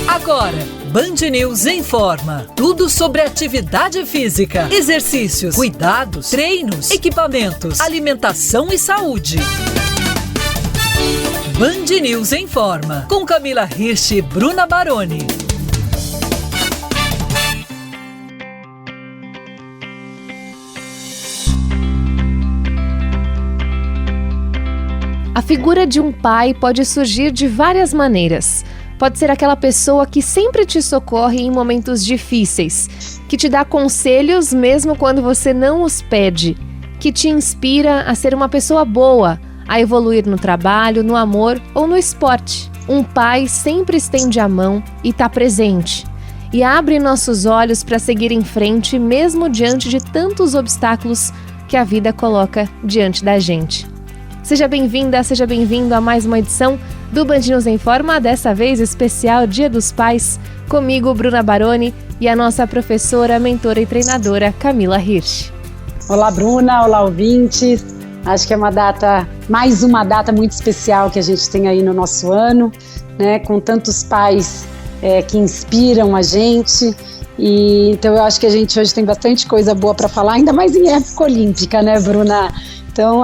Agora, Band News informa. Tudo sobre atividade física, exercícios, cuidados, treinos, equipamentos, alimentação e saúde. Band News informa. Com Camila Hirsch e Bruna Baroni. A figura de um pai pode surgir de várias maneiras. Pode ser aquela pessoa que sempre te socorre em momentos difíceis, que te dá conselhos mesmo quando você não os pede, que te inspira a ser uma pessoa boa, a evoluir no trabalho, no amor ou no esporte. Um pai sempre estende a mão e está presente, e abre nossos olhos para seguir em frente mesmo diante de tantos obstáculos que a vida coloca diante da gente. Seja bem-vinda, seja bem-vindo a mais uma edição do Band News Informa, dessa vez especial Dia dos Pais, comigo, Bruna Baroni, e a nossa professora, mentora e treinadora, Camila Hirsch. Olá, Bruna, olá, ouvintes. Acho que é mais uma data muito especial que a gente tem aí no nosso ano, né, com tantos pais que inspiram a gente. E então eu acho que a gente hoje tem bastante coisa boa para falar, ainda mais em época olímpica, né, Bruna? Então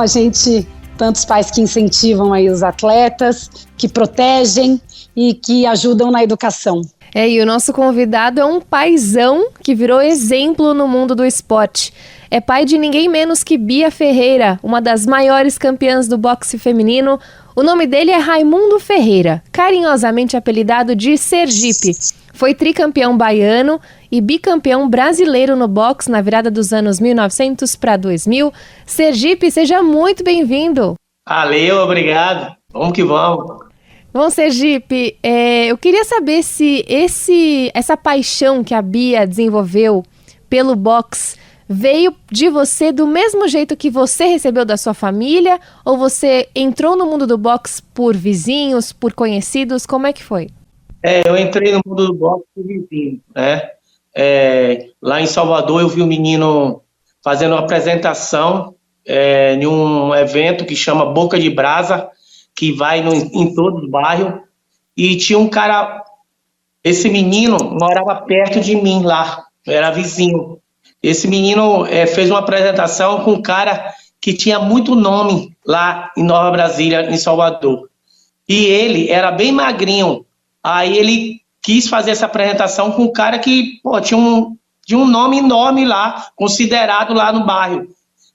tantos pais que incentivam aí os atletas, que protegem e que ajudam na educação. E o nosso convidado é um paizão que virou exemplo no mundo do esporte. É pai de ninguém menos que Bia Ferreira, uma das maiores campeãs do boxe feminino. O nome dele é Raimundo Ferreira, carinhosamente apelidado de Sergipe. Foi tricampeão baiano e bicampeão brasileiro no boxe na virada dos anos 1900 para 2000. Sergipe, seja muito bem-vindo. Valeu, obrigado. Vamos que vamos. Bom, Sergipe, eu queria saber se essa paixão que a Bia desenvolveu pelo boxe veio de você do mesmo jeito que você recebeu da sua família, ou você entrou no mundo do boxe por vizinhos, por conhecidos? Como é que foi? Eu entrei no mundo do boxe por vizinho, né? Lá em Salvador eu vi um menino fazendo uma apresentação em um evento que chama Boca de Brasa, que vai em todo o bairro, e tinha um cara, esse menino morava perto de mim lá, eu era vizinho. Esse menino fez uma apresentação com um cara que tinha muito nome lá em Nova Brasília, em Salvador. E ele era bem magrinho. Aí ele quis fazer essa apresentação com um cara que tinha um nome enorme lá, considerado lá no bairro.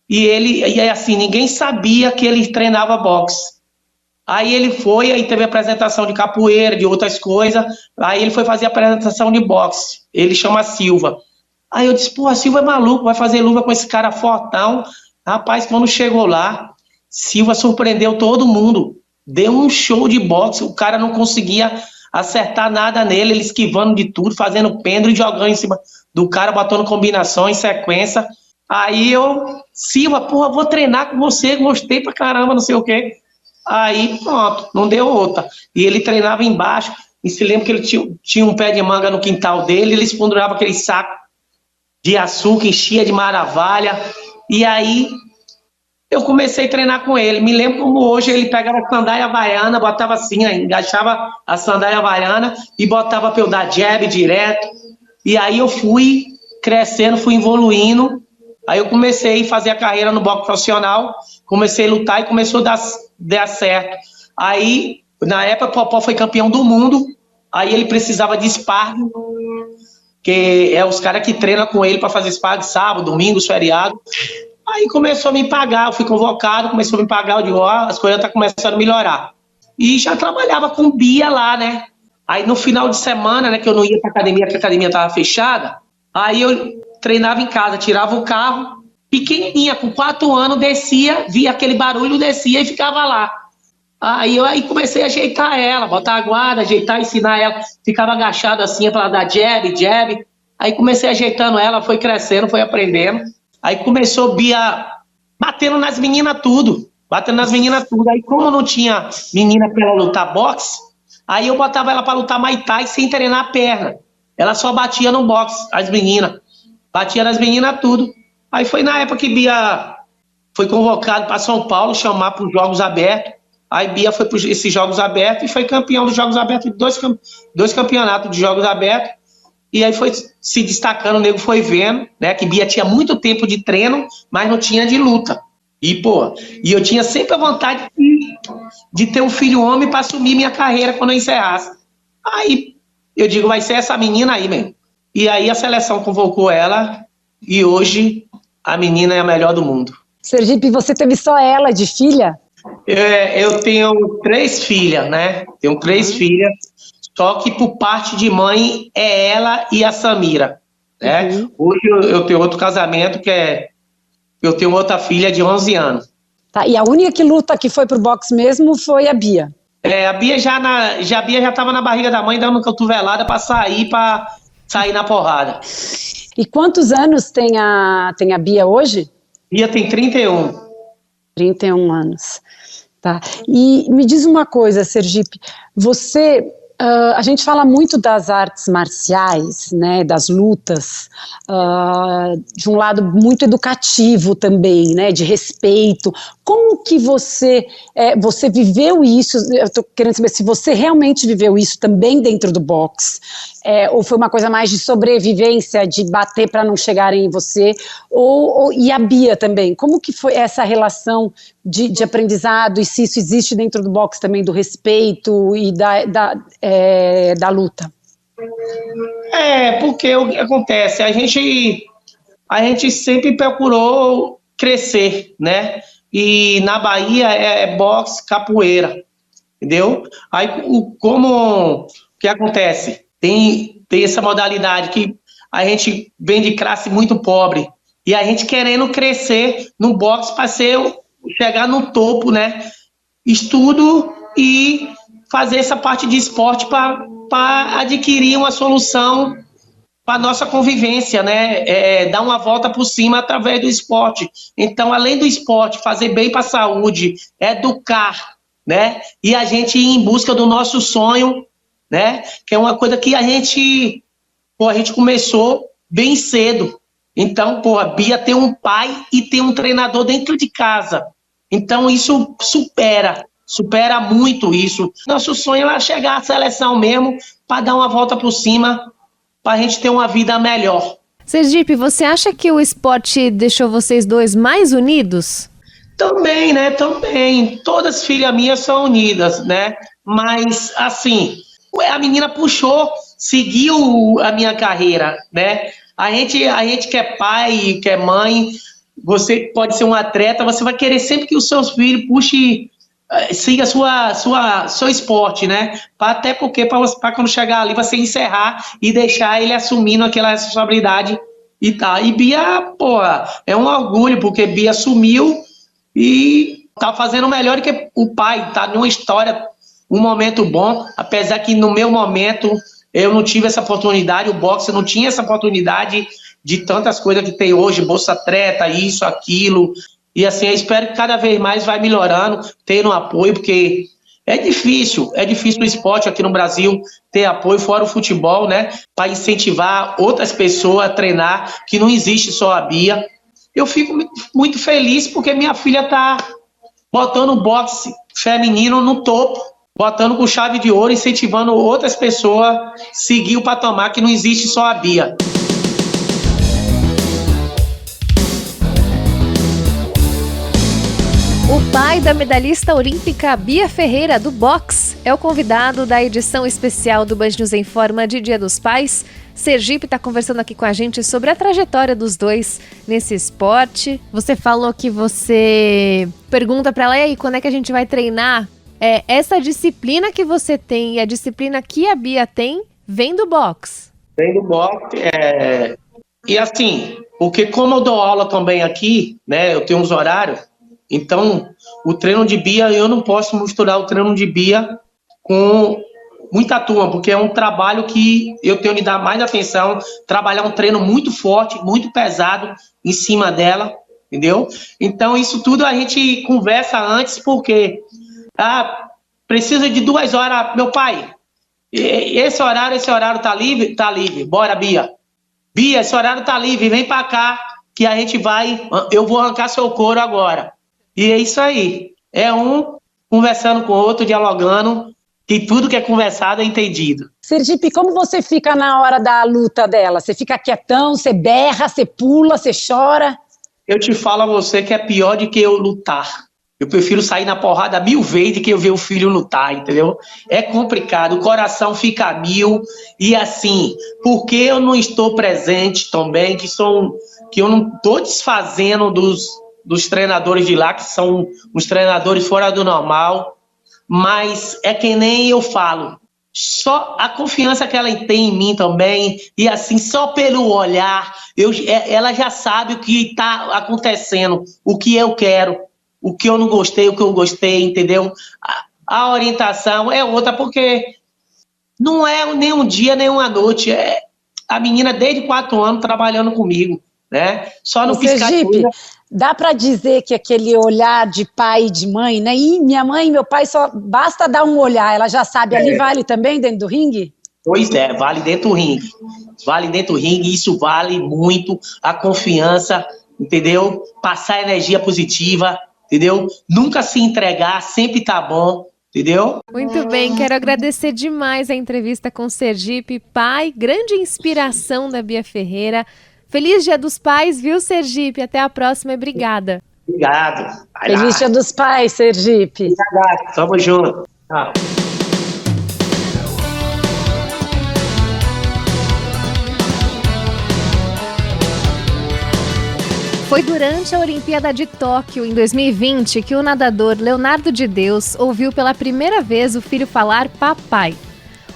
E assim, ninguém sabia que ele treinava boxe. Aí ele foi, aí teve apresentação de capoeira, de outras coisas. Aí ele foi fazer a apresentação de boxe. Ele chama Silva. Aí eu disse, a Silva é maluco, vai fazer luva com esse cara fortão. Rapaz, quando chegou lá, Silva surpreendeu todo mundo. Deu um show de boxe, o cara não conseguia acertar nada nele, ele esquivando de tudo, fazendo pêndulo e jogando em cima do cara, botando combinação em sequência. Aí Silva, vou treinar com você, gostei pra caramba, não sei o quê. Aí pronto, não deu outra. E ele treinava embaixo, e se lembra que ele tinha um pé de manga no quintal dele, ele pendurava aquele saco de açúcar, enchia de maravilha, e aí eu comecei a treinar com ele. Me lembro como hoje ele pegava a sandália havaiana, botava assim, engaixava a sandália havaiana e botava para eu dar jab direto. E aí eu fui crescendo, fui evoluindo. Aí eu comecei a fazer a carreira no boxe profissional, comecei a lutar e começou a dar certo. Aí, na época, o Popó foi campeão do mundo, aí ele precisava de sparring, que é os caras que treinam com ele para fazer sparring sábado, domingo, feriado. Aí começou a me pagar, eu fui convocado, começou a me pagar, eu digo, as coisas estão começando a melhorar. E já trabalhava com Bia lá, né? Aí no final de semana, né, que eu não ia pra academia, porque a academia estava fechada, aí eu treinava em casa, tirava o carro, pequenininha, com 4 anos, descia, via aquele barulho, descia e ficava lá. Aí eu comecei a ajeitar ela, botar a guarda, ajeitar, ensinar ela, ficava agachado assim para ela dar jab. Aí comecei ajeitando ela, foi crescendo, foi aprendendo. Aí começou Bia batendo nas meninas tudo. Aí como não tinha menina para ela lutar boxe, aí eu botava ela para lutar Muay Thai sem treinar a perna. Ela só batia no boxe, as meninas. Batia nas meninas tudo. Aí foi na época que Bia foi convocado para São Paulo, chamar para os Jogos Abertos. Aí Bia foi para esses Jogos Abertos e foi campeão dos Jogos Abertos, dois campeonatos de Jogos Abertos. E aí foi se destacando, o nego foi vendo, né, que Bia tinha muito tempo de treino, mas não tinha de luta. E eu tinha sempre a vontade de ter um filho homem para assumir minha carreira quando eu encerrasse. Aí eu digo, vai ser essa menina aí, mesmo. E aí a seleção convocou ela e hoje a menina é a melhor do mundo. Sergipe, você teve só ela de filha? Eu tenho 3 filhas, né? Tenho 3 filhas, só que por parte de mãe é ela e a Samira, né? Hoje eu tenho outro casamento eu tenho outra filha de 11 anos. Tá, e a única que luta que foi pro boxe mesmo foi a Bia. A Bia já estava na barriga da mãe dando cotovelada para sair na porrada. E quantos anos tem a Bia hoje? Bia tem 31. 31 anos. Tá. E me diz uma coisa, Sergipe, a gente fala muito das artes marciais, né, das lutas, de um lado muito educativo também, né, de respeito. Como que você viveu isso? Eu estou querendo saber se você realmente viveu isso também dentro do boxe, ou foi uma coisa mais de sobrevivência, de bater para não chegarem em você, e a Bia também. Como que foi essa relação de aprendizado, e se isso existe dentro do boxe também, do respeito e da luta? Porque o que acontece? A gente sempre procurou crescer, né? E na Bahia é boxe, capoeira, entendeu? Aí, o que acontece? Tem essa modalidade que a gente vem de classe muito pobre e a gente querendo crescer no boxe para chegar no topo, né? Estudo e fazer essa parte de esporte para adquirir uma solução para nossa convivência, né? Dar uma volta por cima através do esporte. Então, além do esporte, fazer bem para a saúde, educar, né? E a gente ir em busca do nosso sonho, né? Que é uma coisa que a gente começou bem cedo. Então, a Bia tem um pai e tem um treinador dentro de casa. Então, isso supera muito isso. Nosso sonho é chegar à seleção mesmo, para dar uma volta por cima, para a gente ter uma vida melhor. Sergipe, você acha que o esporte deixou vocês dois mais unidos? Também, né? Também. Todas as filhas minhas são unidas, né? Mas, assim, a menina seguiu a minha carreira, né? A gente que é pai, que é mãe, você pode ser um atleta, você vai querer sempre que os seus filhos siga seu esporte, né? Até porque para quando chegar ali você encerrar e deixar ele assumindo aquela responsabilidade e tá. E Bia, é um orgulho, porque Bia assumiu e tá fazendo melhor do que o pai, tá numa história, um momento bom, apesar que no meu momento eu não tive essa oportunidade, o boxe não tinha essa oportunidade de tantas coisas que tem hoje, Bolsa Atleta, isso, aquilo. E assim, eu espero que cada vez mais vai melhorando, tendo apoio, porque é difícil o esporte aqui no Brasil ter apoio, fora o futebol, né? Para incentivar outras pessoas a treinar, que não existe só a Bia. Eu fico muito feliz porque minha filha está botando o boxe feminino no topo, botando com chave de ouro, incentivando outras pessoas a seguir o patamar, que não existe só a Bia. O pai da medalhista olímpica Bia Ferreira, do boxe, é o convidado da edição especial do Band News em Forma de Dia dos Pais. Sergipe está conversando aqui com a gente sobre a trajetória dos dois nesse esporte. Você falou que você pergunta para ela, e aí, quando é que a gente vai treinar? Essa disciplina que você tem e a disciplina que a Bia tem, vem do boxe. Vem do boxe, E assim, porque como eu dou aula também aqui, né, eu tenho uns horários, então o treino de Bia, eu não posso misturar o treino de Bia com muita turma, porque é um trabalho que eu tenho que dar mais atenção, trabalhar um treino muito forte, muito pesado em cima dela, entendeu? Então isso tudo a gente conversa antes, porque precisa de 2 horas, meu pai, esse horário tá livre? Tá livre, bora Bia. Bia, esse horário tá livre, vem pra cá, que a gente eu vou arrancar seu couro agora. E é isso aí. É um conversando com o outro, dialogando, que tudo que é conversado é entendido. Sergipe, como você fica na hora da luta dela? Você fica quietão, você berra, você pula, você chora? Eu te falo a você que é pior do que eu lutar. Eu prefiro sair na porrada 1000 vezes do que eu ver o filho lutar, entendeu? É complicado, o coração fica a 1000. E assim, porque eu não estou presente também, que eu não estou desfazendo dos treinadores de lá, que são os treinadores fora do normal, mas é que nem eu falo. Só a confiança que ela tem em mim também, e assim, só pelo olhar, ela já sabe o que está acontecendo, o que eu quero, o que eu não gostei, o que eu gostei, entendeu? A orientação é outra, porque não é nem um dia, nem uma noite, é a menina desde 4 anos trabalhando comigo, né? Só no piscar de Sergipe, olho. dá para dizer que aquele olhar de pai e de mãe, né? Ih, minha mãe e meu pai só basta dar um olhar, ela já sabe, ali vale também dentro do ringue? Pois é, vale dentro do ringue. Vale dentro do ringue, isso vale muito a confiança, entendeu? Passar energia positiva, entendeu? Nunca se entregar, sempre tá bom, entendeu? Muito bem, quero agradecer demais a entrevista com Sergipe, pai, grande inspiração da Bia Ferreira. Feliz Dia dos Pais, viu, Sergipe? Até a próxima e obrigada. Obrigado. Feliz Dia dos Pais, Sergipe. Obrigado. Tamo junto. Tchau. Foi durante a Olimpíada de Tóquio, em 2020, que o nadador Leonardo de Deus ouviu pela primeira vez o filho falar papai.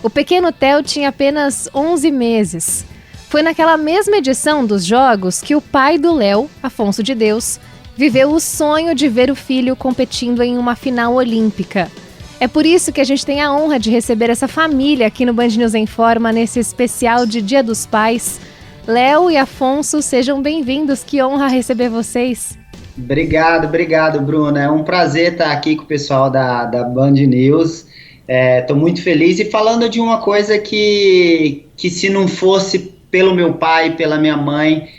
O pequeno Theo tinha apenas 11 meses. Foi naquela mesma edição dos Jogos que o pai do Léo, Afonso de Deus, viveu o sonho de ver o filho competindo em uma final olímpica. É por isso que a gente tem a honra de receber essa família aqui no Band News em Forma, nesse especial de Dia dos Pais. Léo e Afonso, sejam bem-vindos, que honra receber vocês. Obrigado, Bruna. É um prazer estar aqui com o pessoal da Band News. Estou muito feliz e falando de uma coisa que se não fosse pelo meu pai, pela minha mãe,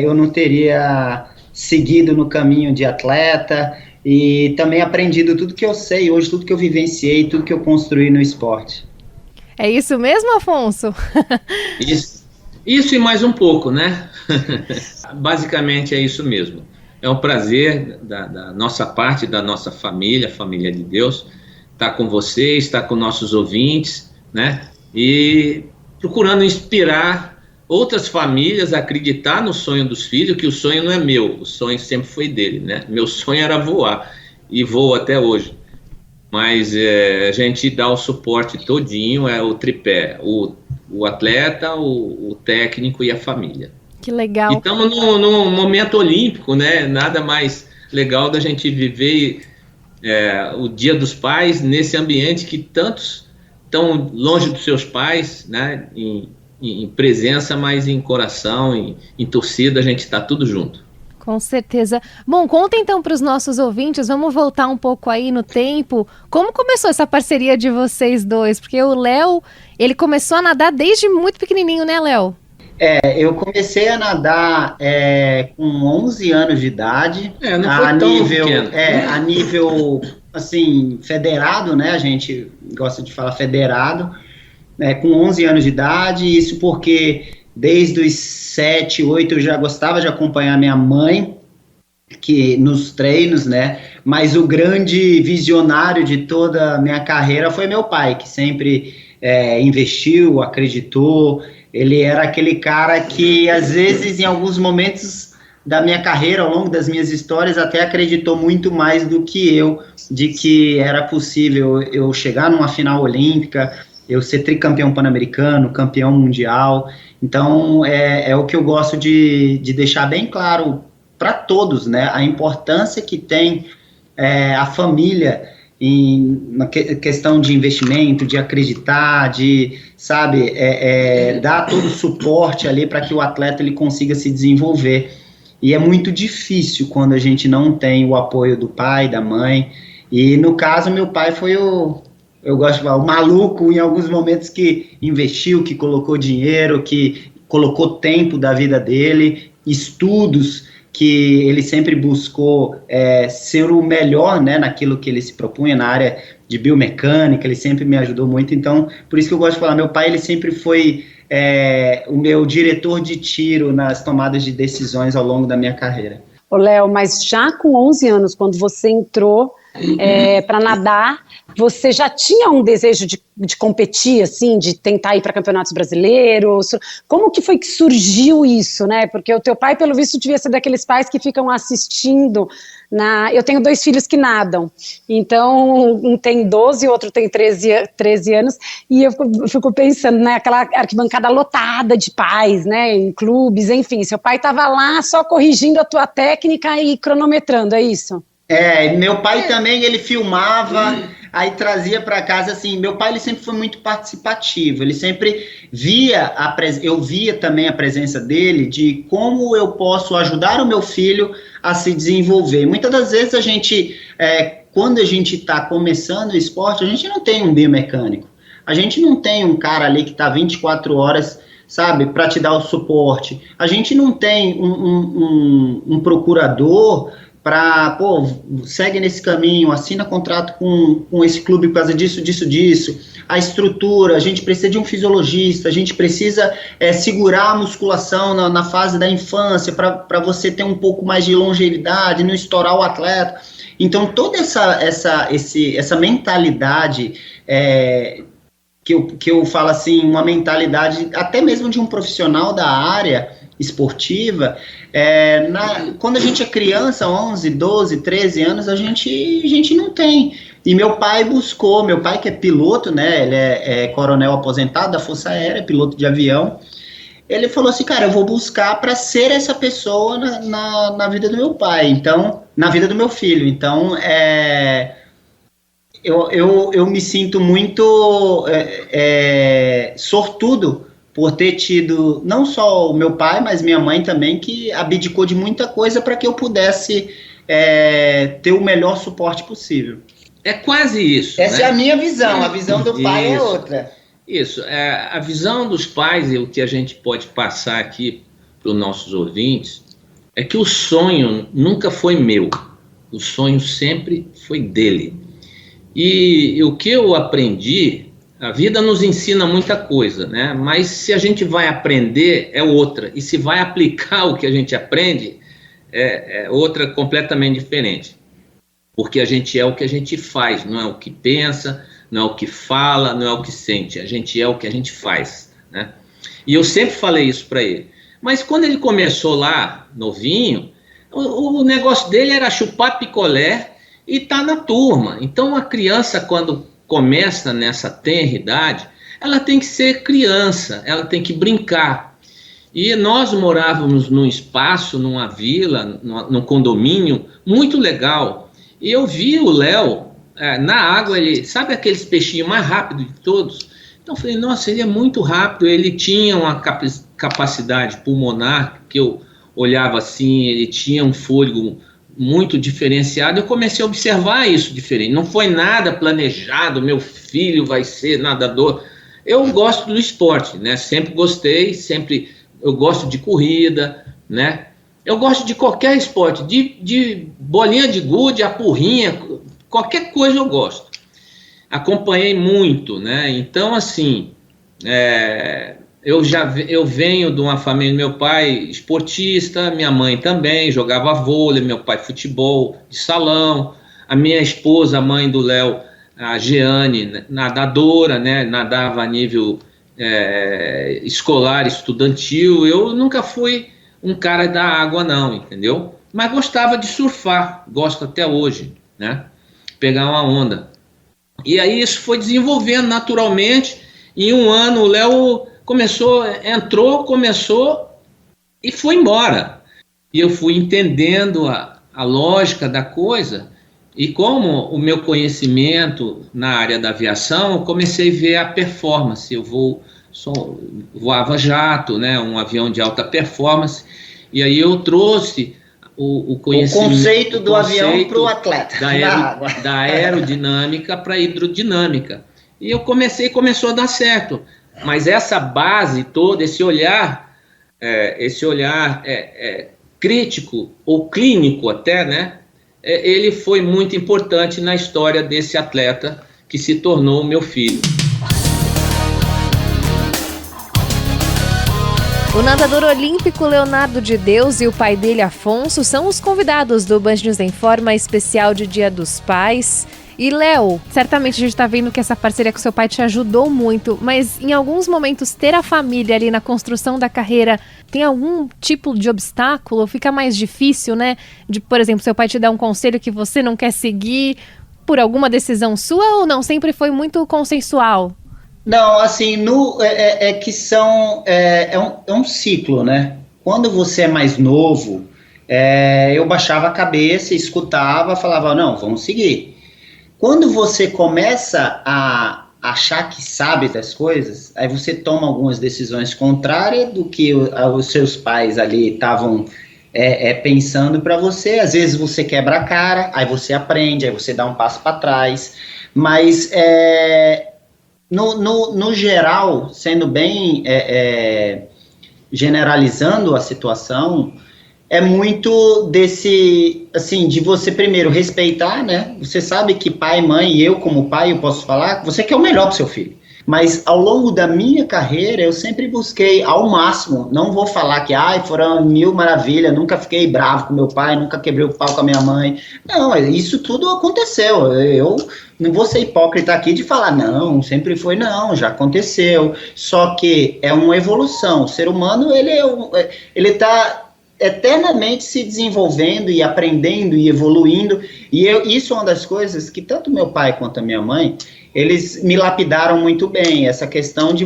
eu não teria seguido no caminho de atleta e também aprendido tudo que eu sei hoje, tudo que eu vivenciei, tudo que eu construí no esporte. É isso mesmo, Afonso? Isso e mais um pouco, né? Basicamente é isso mesmo. É um prazer da nossa parte, da nossa família, família de Deus, estar com vocês, estar com nossos ouvintes, né? E procurando inspirar outras famílias a acreditar no sonho dos filhos, que o sonho não é meu, o sonho sempre foi dele, né? Meu sonho era voar, e voo até hoje. Mas a gente dá o suporte todinho, o tripé, o atleta, o técnico e a família. Que legal. E estamos num momento olímpico, né? Nada mais legal da gente viver o Dia dos Pais nesse ambiente que tantos estão longe dos seus pais, né? Em presença, mas em coração, em torcida, a gente está tudo junto. Com certeza. Bom, conta então para os nossos ouvintes, vamos voltar um pouco aí no tempo. Como começou essa parceria de vocês dois? Porque o Léo, ele começou a nadar desde muito pequenininho, né, Léo? Eu comecei a nadar com 11 anos de idade. Não foi tão pequeno. A nível, assim, federado, né? A gente gosta de falar federado. Com 11 anos de idade, isso porque desde os 7, 8 eu já gostava de acompanhar minha mãe que nos treinos, né? Mas o grande visionário de toda a minha carreira foi meu pai, que sempre investiu, acreditou. Ele era aquele cara que, às vezes, em alguns momentos da minha carreira, ao longo das minhas histórias, até acreditou muito mais do que eu, de que era possível eu chegar numa final olímpica, eu ser tricampeão pan-americano, campeão mundial. Então, é o que eu gosto de deixar bem claro para todos, né? A importância que tem a família na questão de investimento, de acreditar, de, sabe, dar todo o suporte ali para que o atleta ele consiga se desenvolver. E é muito difícil quando a gente não tem o apoio do pai, da mãe. E, no caso, meu pai foi eu gosto de falar, o maluco em alguns momentos que investiu, que colocou dinheiro, que colocou tempo da vida dele estudos, que ele sempre buscou ser o melhor, né, naquilo que ele se propunha, na área de biomecânica, ele sempre me ajudou muito. Então, por isso que eu gosto de falar, meu pai, ele sempre foi o meu diretor de tiro nas tomadas de decisões ao longo da minha carreira. Ô, Léo, mas já com 11 anos, quando você entrou para nadar, você já tinha um desejo de competir, assim, de tentar ir para campeonatos brasileiros? Como que foi que surgiu isso, né? Porque o teu pai, pelo visto, devia ser daqueles pais que ficam assistindo. Eu tenho 2 filhos que nadam, então um tem 12 e outro tem 13 anos, e eu fico pensando, né, aquela arquibancada lotada de pais, né, em clubes, enfim, seu pai estava lá só corrigindo a tua técnica e cronometrando, é isso? Meu pai também, ele filmava, aí trazia para casa, assim, meu pai, ele sempre foi muito participativo, ele sempre eu via também a presença dele, de como eu posso ajudar o meu filho a se desenvolver. Muitas das vezes a gente, quando a gente está começando o esporte, a gente não tem um biomecânico, a gente não tem um cara ali que está 24 horas, sabe, para te dar o suporte, a gente não tem um procurador para, segue nesse caminho, assina contrato com esse clube por causa disso, a estrutura, a gente precisa de um fisiologista, a gente precisa segurar a musculação na fase da infância, para você ter um pouco mais de longevidade, não estourar o atleta. Então, toda essa mentalidade, que eu falo assim, uma mentalidade até mesmo de um profissional da área esportiva, quando a gente é criança, 11, 12, 13 anos, a gente não tem. E meu pai que é piloto, né, ele é coronel aposentado da Força Aérea, piloto de avião, ele falou assim, cara, eu vou buscar para ser essa pessoa na vida do meu pai, então, na vida do meu filho. Então, eu me sinto muito sortudo por ter tido não só o meu pai, mas minha mãe também, que abdicou de muita coisa para que eu pudesse ter o melhor suporte possível. É quase isso. Essa é a minha visão, a visão do pai é outra. Isso, a visão dos pais, e o que a gente pode passar aqui para os nossos ouvintes, é que o sonho nunca foi meu, o sonho sempre foi dele. E o que eu aprendi, a vida nos ensina muita coisa, né? Mas se a gente vai aprender, é outra. E se vai aplicar o que a gente aprende, é outra completamente diferente. Porque a gente é o que a gente faz, não é o que pensa, não é o que fala, não é o que sente. A gente é o que a gente faz, né? E eu sempre falei isso para ele. Mas quando ele começou lá, novinho, o negócio dele era chupar picolé e tá na turma. Então a criança, quando começa nessa tenra idade, ela tem que ser criança, ela tem que brincar. E nós morávamos num espaço, numa vila, num condomínio muito legal. E eu vi o Léo na água, ele sabe aqueles peixinhos mais rápidos de todos? Então eu falei, nossa, ele é muito rápido, ele tinha uma capacidade pulmonar, que eu olhava assim, ele tinha um fôlego muito diferenciado. Eu comecei a observar isso diferente, não foi nada planejado, meu filho vai ser nadador. Eu gosto do esporte, né? Sempre gostei, eu gosto de corrida, né? Eu gosto de qualquer esporte, de bolinha de gude, a porrinha, qualquer coisa eu gosto. Acompanhei muito, né? Então, assim, eu venho de uma família, meu pai esportista, minha mãe também, jogava vôlei, meu pai futebol de salão, a minha esposa, a mãe do Léo, a Jeane, nadadora, né? Nadava a nível escolar, estudantil. Eu nunca fui um cara da água não, entendeu? Mas gostava de surfar, gosto até hoje, né? Pegar uma onda. E aí isso foi desenvolvendo naturalmente. Em um ano o Léo começou e foi embora. E eu fui entendendo a lógica da coisa, e como o meu conhecimento na área da aviação, eu comecei a ver a performance. Eu voava jato, né, um avião de alta performance, e aí eu trouxe o conhecimento... O conceito do avião para o atleta. Da aerodinâmica para a hidrodinâmica. E eu começou a dar certo. Mas essa base toda, esse olhar, esse olhar crítico ou clínico até, né? Ele foi muito importante na história desse atleta que se tornou meu filho. O nadador olímpico Leonardo de Deus e o pai dele, Afonso, são os convidados do Band News em Forma especial de Dia dos Pais. E, Léo, certamente a gente está vendo que essa parceria com seu pai te ajudou muito, mas em alguns momentos ter a família ali na construção da carreira tem algum tipo de obstáculo? Fica mais difícil, né? De, por exemplo, seu pai te dar um conselho que você não quer seguir por alguma decisão sua ou não? Sempre foi muito consensual? Não, assim, é um ciclo, né? Quando você é mais novo, eu baixava a cabeça, escutava, falava, não, vamos seguir. Quando você começa a achar que sabe das coisas, aí você toma algumas decisões contrárias do que os seus pais ali estavam pensando para você. Às vezes você quebra a cara, aí você aprende, aí você dá um passo para trás, mas no geral, sendo bem generalizando a situação, é muito desse, assim, de você primeiro respeitar, né? Você sabe que pai, mãe, e eu como pai, eu posso falar, você quer o melhor para o seu filho. Mas ao longo da minha carreira, eu sempre busquei ao máximo, não vou falar que, foram 1000 maravilhas, nunca fiquei bravo com meu pai, nunca quebrei o pau com a minha mãe. Não, isso tudo aconteceu. Eu não vou ser hipócrita aqui de falar, não, sempre foi, não, já aconteceu. Só que é uma evolução. O ser humano, ele tá eternamente se desenvolvendo e aprendendo e evoluindo, e isso é uma das coisas que tanto meu pai quanto a minha mãe, eles me lapidaram muito bem, essa questão de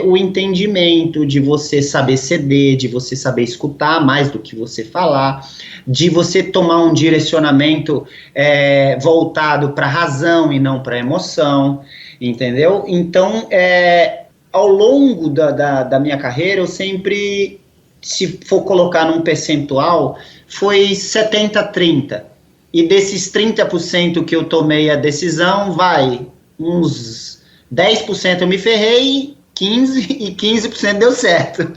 o entendimento, de você saber ceder, de você saber escutar mais do que você falar, de você tomar um direcionamento voltado para a razão e não para a emoção, entendeu? Então, ao longo da minha carreira, eu sempre, se for colocar num percentual, foi 70-30. E desses 30% que eu tomei a decisão, uns 10% eu me ferrei, 15% deu certo.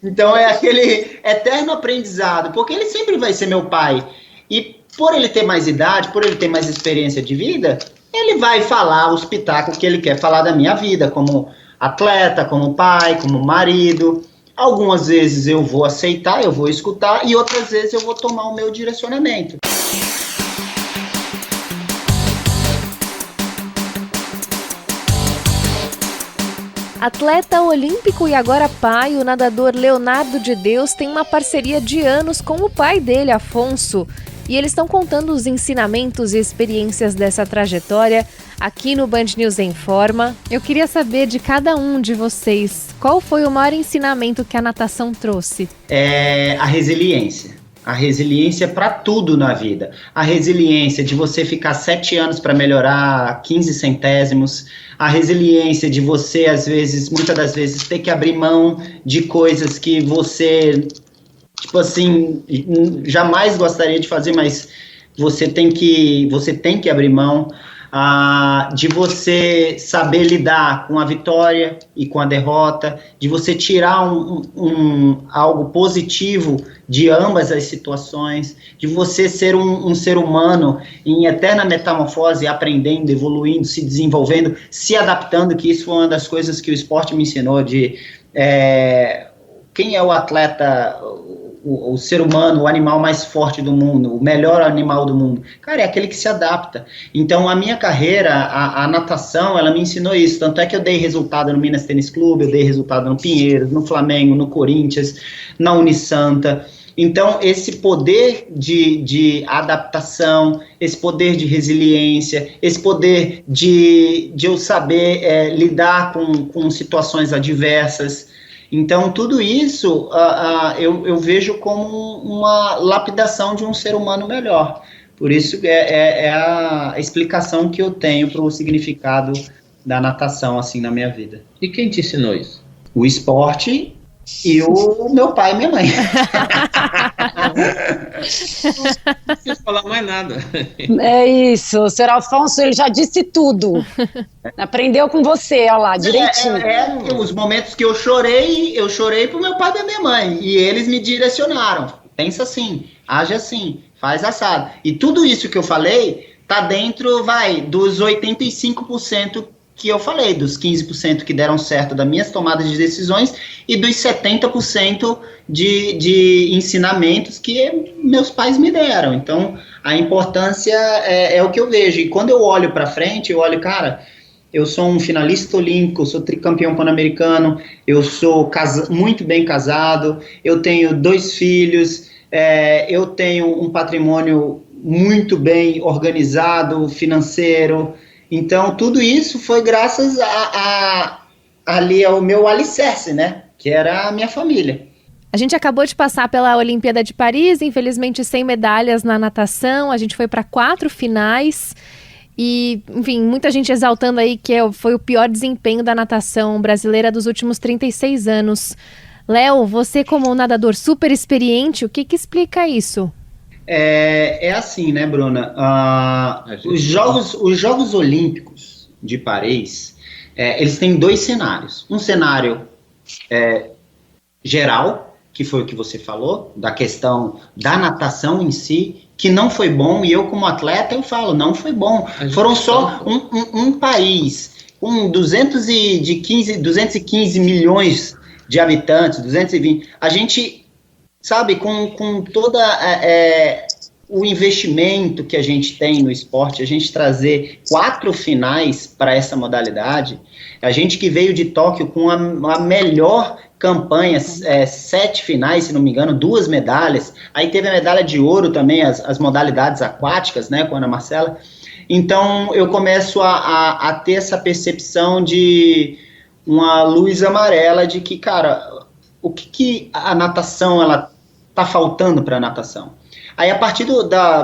Então é aquele eterno aprendizado, porque ele sempre vai ser meu pai. E por ele ter mais idade, por ele ter mais experiência de vida, ele vai falar os pitacos que ele quer falar da minha vida, como atleta, como pai, como marido. Algumas vezes eu vou aceitar, eu vou escutar, e outras vezes eu vou tomar o meu direcionamento. Atleta olímpico e agora pai, o nadador Leonardo de Deus tem uma parceria de anos com o pai dele, Afonso. E eles estão contando os ensinamentos e experiências dessa trajetória aqui no Band News em Forma. Eu queria saber de cada um de vocês, qual foi o maior ensinamento que a natação trouxe? A resiliência. A resiliência para tudo na vida. A resiliência de você ficar 7 anos para melhorar 15 centésimos. A resiliência de você, muitas das vezes, ter que abrir mão de coisas que você, tipo assim, jamais gostaria de fazer, mas você tem que abrir mão. De você saber lidar com a vitória e com a derrota, de você tirar algo positivo de ambas as situações, de você ser um ser humano em eterna metamorfose, aprendendo, evoluindo, se desenvolvendo, se adaptando, que isso foi uma das coisas que o esporte me ensinou, quem é o atleta, o ser humano, o animal mais forte do mundo, o melhor animal do mundo. Cara, é aquele que se adapta. Então, a minha carreira, a natação, ela me ensinou isso. Tanto é que eu dei resultado no Minas Tênis Clube, eu dei resultado no Pinheiros, no Flamengo, no Corinthians, na Unisanta. Então, esse poder de adaptação, esse poder de resiliência, esse poder de eu saber lidar com situações adversas. Então, tudo isso eu vejo como uma lapidação de um ser humano melhor. Por isso é a explicação que eu tenho para o significado da natação assim na minha vida. E quem te ensinou isso? O esporte e o meu pai e minha mãe. Não preciso falar mais nada. É isso, o senhor Alfonso, ele já disse tudo. Aprendeu com você, olha lá, direitinho. Os momentos que eu chorei pro meu pai e pra minha mãe, e eles me direcionaram. Pensa assim, age assim, faz assado. E tudo isso que eu falei tá dentro, dos 85% que eu falei, dos 15% que deram certo das minhas tomadas de decisões e dos 70% de ensinamentos que meus pais me deram. Então, a importância é o que eu vejo. E quando eu olho para frente, eu olho, cara, eu sou um finalista olímpico, eu sou tricampeão pan-americano, eu sou muito bem casado, eu tenho 2 filhos, eu tenho um patrimônio muito bem organizado, financeiro. Então, tudo isso foi graças ali ao meu alicerce, né? Que era a minha família. A gente acabou de passar pela Olimpíada de Paris, infelizmente sem medalhas na natação, a gente foi para 4 finais e, enfim, muita gente exaltando aí que foi o pior desempenho da natação brasileira dos últimos 36 anos. Léo, você como um nadador super experiente, o que explica isso? É assim, né, Bruna? Os Jogos Olímpicos de Paris, eles têm 2 cenários. Um cenário geral, que foi o que você falou, da questão da natação em si, que não foi bom, e eu como atleta eu falo, não foi bom. Foram só um país com 215 milhões de habitantes, 220. A gente... sabe, com toda o investimento que a gente tem no esporte, a gente trazer 4 finais para essa modalidade, a gente que veio de Tóquio com a melhor campanha, 7 finais, se não me engano, 2 medalhas, aí teve a medalha de ouro também, as modalidades aquáticas, né, com a Ana Marcela. Então, eu começo a ter essa percepção de uma luz amarela de que, cara... o que a natação, ela tá faltando para a natação? Aí, a partir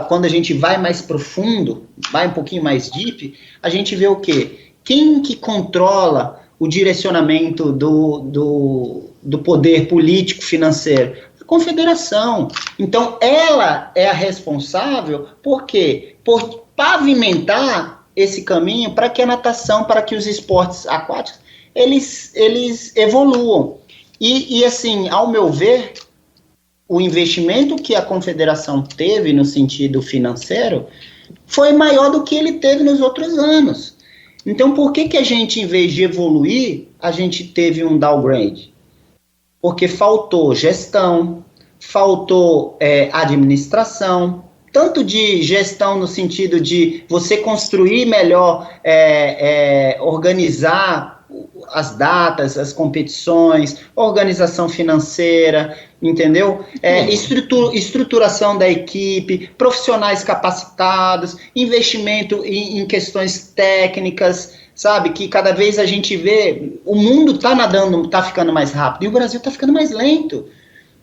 quando a gente vai mais profundo, vai um pouquinho mais deep, a gente vê o quê? Quem que controla o direcionamento do poder político financeiro? A confederação. Então, ela é a responsável, por quê? Por pavimentar esse caminho para que a natação, para que os esportes aquáticos, eles evoluam. E assim, ao meu ver, o investimento que a confederação teve no sentido financeiro foi maior do que ele teve nos outros anos. Então, por que a gente, em vez de evoluir, a gente teve um downgrade? Porque faltou gestão, faltou administração, tanto de gestão no sentido de você construir melhor, organizar as datas, as competições, organização financeira, entendeu? Estruturação da equipe, profissionais capacitados, investimento em questões técnicas, sabe? Que cada vez a gente vê, o mundo tá nadando, tá ficando mais rápido, e o Brasil tá ficando mais lento.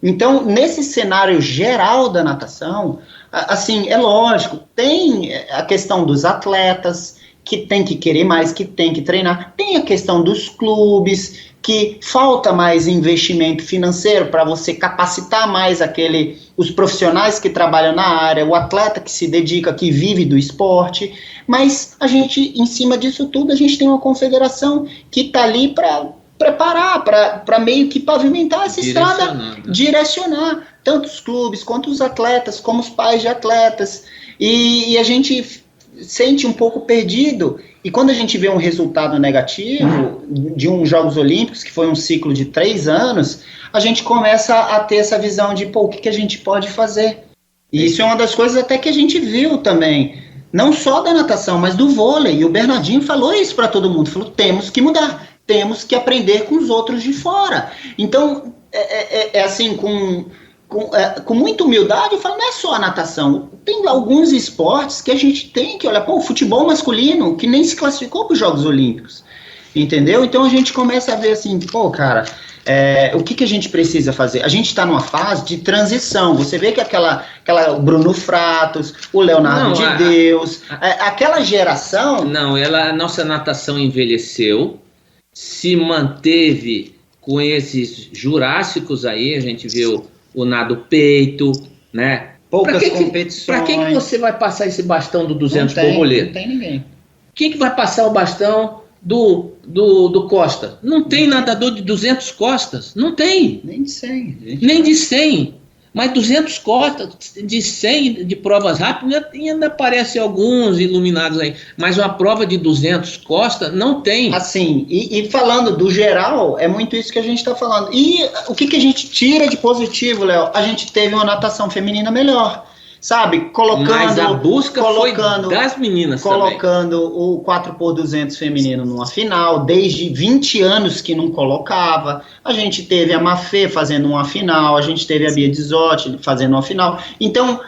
Então, nesse cenário geral da natação, assim, é lógico, tem a questão dos atletas, que tem que querer mais, que tem que treinar. Tem a questão dos clubes, que falta mais investimento financeiro para você capacitar mais os profissionais que trabalham na área, o atleta que se dedica, que vive do esporte. Mas a gente, em cima disso tudo, a gente tem uma confederação que está ali para preparar, para meio que pavimentar essa estrada, direcionar tanto os clubes, quanto os atletas, como os pais de atletas. E a gente sente um pouco perdido, e quando a gente vê um resultado negativo de uns Jogos Olímpicos, que foi um ciclo de 3 anos, a gente começa a ter essa visão de, o que a gente pode fazer? E isso é uma das coisas até que a gente viu também, não só da natação, mas do vôlei, e o Bernardinho falou isso para todo mundo, falou, temos que mudar, temos que aprender com os outros de fora. Então, assim, com muita humildade, eu falo, não é só a natação, tem alguns esportes que a gente tem que olhar, o futebol masculino, que nem se classificou para os Jogos Olímpicos, entendeu? Então a gente começa a ver assim, cara, o que a gente precisa fazer? A gente está numa fase de transição, você vê que aquela Bruno Fratos, o Leonardo de Deus, aquela geração... Não, a nossa natação envelheceu, se manteve com esses jurássicos aí, a gente viu o nado peito, né? Poucas competições. Para quem que você vai passar esse bastão do 200 Não borboleta? tem ninguém. Quem que vai passar o bastão do Costa? Não tem nadador de 200 costas. Não tem. Nem de 100. Nem de 100. Mas 200 costas, de 100 de provas rápidas, ainda aparecem alguns iluminados aí. Mas uma prova de 200 costas não tem. Assim, e falando do geral, é muito isso que a gente está falando. E o que a gente tira de positivo, Léo? A gente teve uma natação feminina melhor. Sabe, Mas a busca foi das meninas colocando também. O 4x200 feminino numa final, desde 20 anos que não colocava. A gente teve a Mafê fazendo uma final, a gente teve a Bia Dizotti fazendo uma final. Então,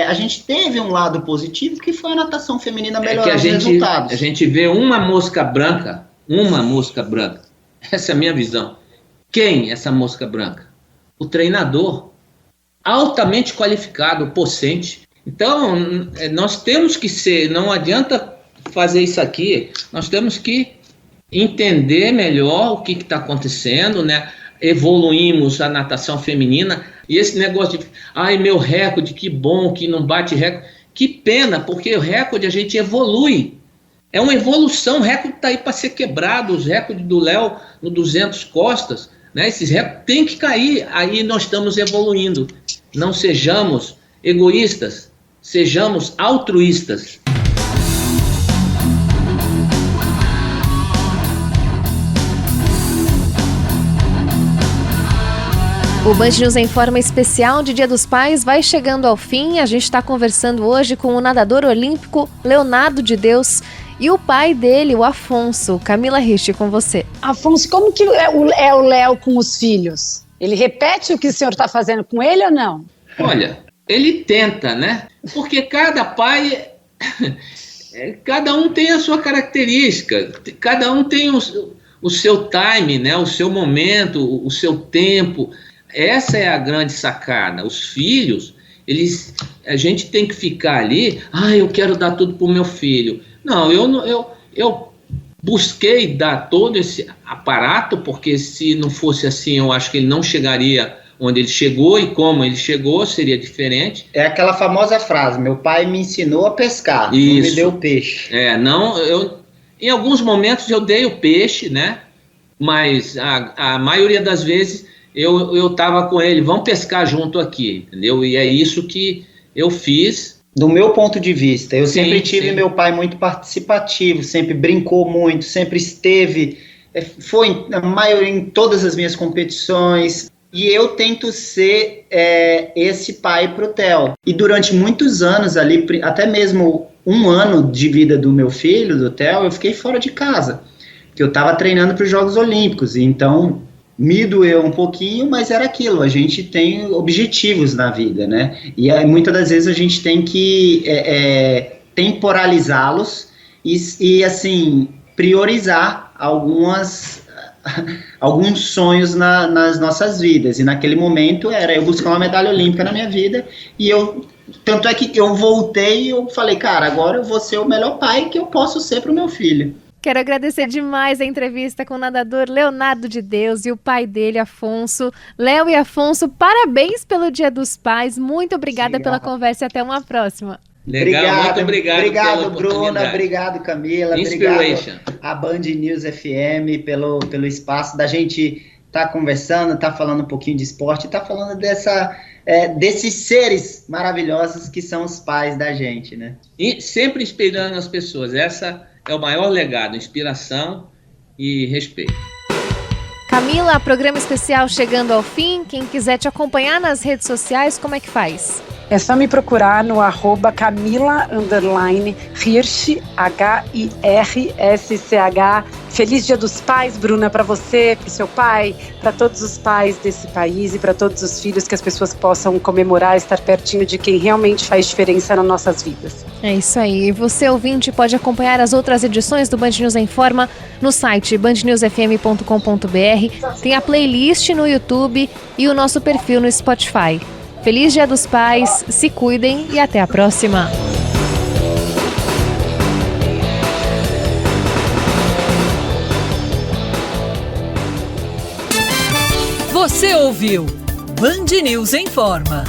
a gente teve um lado positivo, que foi a natação feminina melhorando os resultados. A gente vê uma mosca branca. Essa é a minha visão. Quem é essa mosca branca? O treinador. Altamente qualificado, possente. Então, nós temos que ser, não adianta fazer isso aqui, nós temos que entender melhor o que está acontecendo, né? Evoluímos a natação feminina, e esse negócio de, meu recorde, que bom, que não bate recorde, que pena, porque o recorde a gente evolui, é uma evolução, o recorde está aí para ser quebrado, os recordes do Léo no 200 costas, né? Esses recordes têm que cair, aí nós estamos evoluindo. Não sejamos egoístas, sejamos altruístas. O Band News em Forma especial de Dia dos Pais vai chegando ao fim. A gente está conversando hoje com o nadador olímpico Leonardo de Deus e o pai dele, o Afonso. Camila Rich, com você. Afonso, como que é o Léo com os filhos? Ele repete o que o senhor está fazendo com ele ou não? Olha, ele tenta, né? Porque cada pai, cada um tem a sua característica, cada um tem o seu time, né? O seu momento, o seu tempo. Essa é a grande sacada. Os filhos, a gente tem que ficar ali, eu quero dar tudo pro meu filho. Não, eu busquei dar todo esse aparato, porque se não fosse assim, eu acho que ele não chegaria onde ele chegou, e como ele chegou seria diferente. É aquela famosa frase, meu pai me ensinou a pescar, Isso. Não me deu peixe. Em alguns momentos eu dei o peixe, né? Mas a maioria das vezes eu estava com ele, vamos pescar junto aqui, entendeu? E é isso que eu fiz. Do meu ponto de vista, eu sempre tive meu pai muito participativo, sempre brincou muito, sempre esteve, foi em todas as minhas competições, e eu tento ser esse pai pro Theo. E durante muitos anos ali, até mesmo 1 ano de vida do meu filho, do Theo, eu fiquei fora de casa, porque eu estava treinando para os Jogos Olímpicos, e então me doeu um pouquinho, mas era aquilo, a gente tem objetivos na vida, né? E muitas das vezes a gente tem que temporalizá-los e assim, priorizar alguns sonhos nas nossas vidas. E naquele momento era eu buscar uma medalha olímpica na minha vida, e tanto é que eu voltei e eu falei, cara, agora eu vou ser o melhor pai que eu posso ser para o meu filho. Quero agradecer demais a entrevista com o nadador Leonardo de Deus e o pai dele, Afonso. Léo e Afonso, parabéns pelo Dia dos Pais. Muito obrigada pela conversa e até uma próxima. Legal, muito obrigado. Obrigado, Bruna. Obrigado, Camila. Inspiration. Obrigado a Band News FM pelo espaço da gente tá conversando, tá falando um pouquinho de esporte, tá falando desses seres maravilhosos que são os pais da gente, né? E sempre inspirando as pessoas. Essa é o maior legado, inspiração e respeito. Camila, programa especial chegando ao fim. Quem quiser te acompanhar nas redes sociais, como é que faz? É só me procurar no @Camila_Hirsch, HIRSCH. Feliz Dia dos Pais, Bruna, para você, para o seu pai, para todos os pais desse país e para todos os filhos, que as pessoas possam comemorar, estar pertinho de quem realmente faz diferença nas nossas vidas. É isso aí. Você, ouvinte, pode acompanhar as outras edições do Band News em Forma no site bandnewsfm.com.br. Tem a playlist no YouTube e o nosso perfil no Spotify. Feliz Dia dos Pais, se cuidem e até a próxima. Você ouviu Band News em Forma.